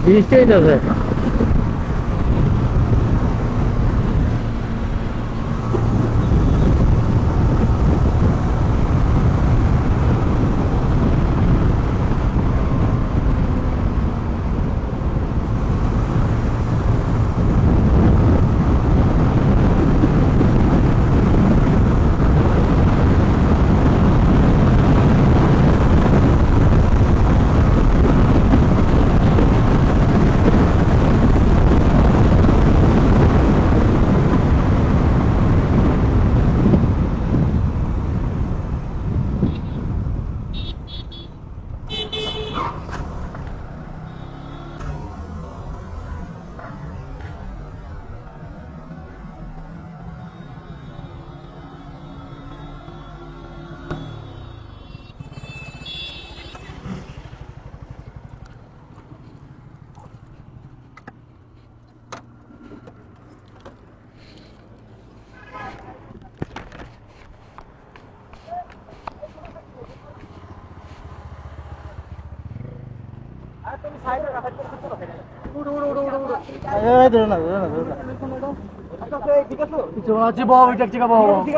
বৃষ্টি হইতেছে।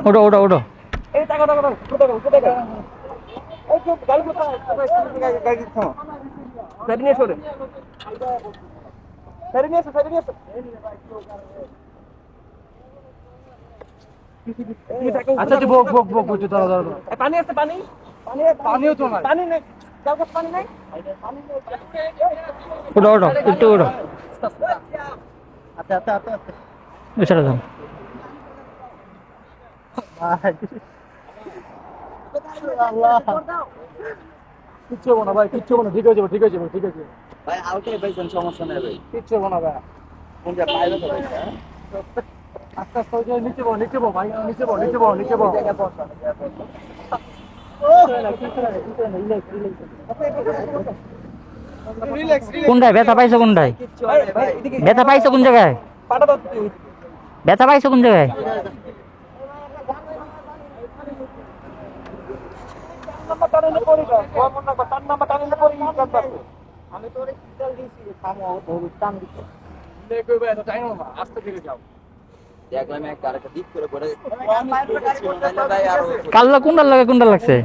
ওটা ওটা ওটা আচ্ছা তুই বক বক বক বক দাঁড়া দাঁড়া পানি আছে পানি পানিও তো নাই পানি নেই পানি নেই ওটা ওটা একটু ওটা আচ্ছা আচ্ছা আচ্ছা এছাড়া যান কিচ্ছু হবো না ভাই কিচ্ছু হবো না ঠিক হয়ে যাবে ঠিক হয়ে যাবে ঠিক আছে ভাই আউটে পাইছেন সমস্যা নেই ভাই কিচ্ছু হবো না ভাই কোন যা পাইবে তো ভাই আস্তে আস্তে ওই নিচে বল নিচে বল ভাই নিচে বল নিচে বল নিচে বল কোনটায় ব্যথা পাইছো কোনটায় ব্যথা পাইছো কোন জায়গায় ব্যথা পাইছো কোন জায়গায় আমি তো সিগন্যাল দিয়েছি থামো টান দিতে আস্তে ধীরে যাও দেখলাম এক আরেকটা দিক করে পড়ে কাল্লা কোনটা লাগছে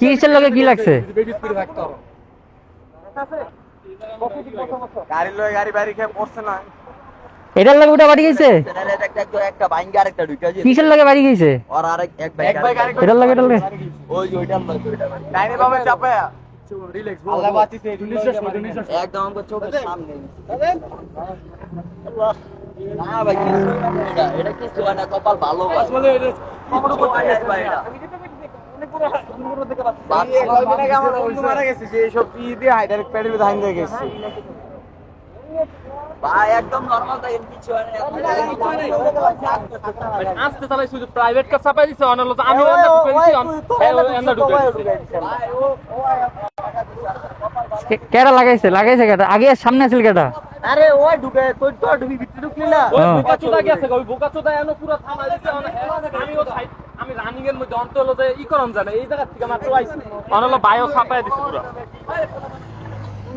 কিসের লাগে কি লাগছে গাড়ি লয়ে গাড়ি বাড়ি খেয়ে পড়ছে না এটার লাগে ওটা বাড়ি গেছে একটা ভাঙ্গা আরেকটা ঢুকে যায় কিসের লাগে বাড়ি গেছে আর আরেক এক ভাই গাড়ি এটার লাগে ওই ওইটার লাগে ওইটা ডাইনে বামে চাপায়া রিল্যাক্স আল্লাহ বাঁচিছে একদম আমার চোখের সামনে আল্লাহ না ভাই এটা কি হয় না কপাল ভালো আসলে এটা আমার উপর ভাই এটা আমার বন্ধু মারা গেছে যে সব কি দিয়ে হাইড্রোলিক প্যাডের ভিতরে হাইন্দে গেছে ভাই একদম নরমাল তাই কিছু হয় না আস্তে চালাই শুধু প্রাইভেট কার চাপাই দিছে অনল তো আমি এন্ড ঢুকে দিছি এন্ড ঢুকে দিছি ভাই ও কেডা লাগাইছে কেডা আগে সামনে আছিল কেডা আরে ওই ঢুকে তোর তো ঢুকি ভিতরে ঢুকলি না ওই বোকাচোদা গেছে ওই বোকাচোদা এনো পুরো থামাই দিছে আমি ও সাইড আমি রানিং এর মধ্যে অন্ত হলো যে ই করন জানে এই জায়গা থেকে মাত্র আইছি অনল বায়ো ছাপায় দিছে পুরো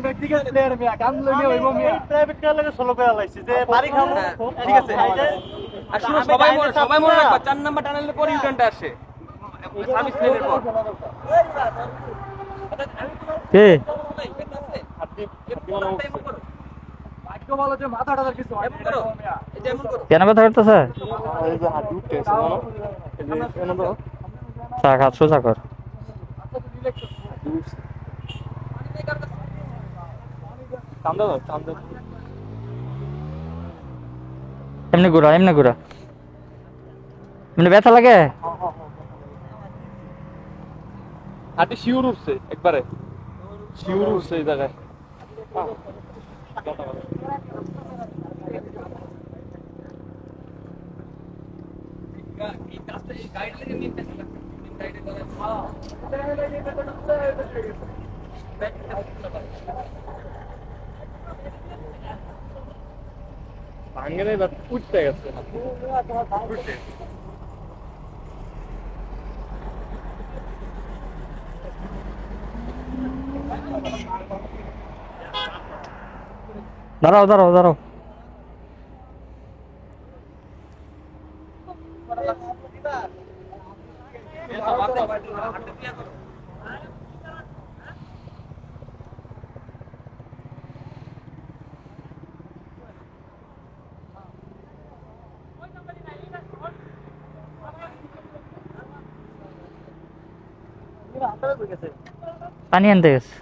ব্যক্তিগত প্লেয়ার মিয়া কাম লইলে হইবো মিয়া প্রাইভেট কার লাগে 16 করে লাইছি যে বাড়ি খামু ঠিক আছে আর শুনো সবাই মনে রাখবা 4 নাম্বার টানেলের পর ইউটার্নটা আসে সার্ভিস লেনের পর কে ভাগ্য ভালো যে মাথাটা কিছু হয় মিয়া এই যে এমন করো কেন ব্যথা করতেছে এই যে হাত উঠতেছে মনো এই যে এমন তো চাক হাত সোজা কর এমনি ঘুরা এমনি ব্যথা লাগে হাতে শিউর উঠছে একবারে শিউর উঠছে এই জায়গায় ভাঙে নাই উঠতে গেছে দাঁড়াও দাঁড়াও দাঁড়াও। পানি আনতে গেছে।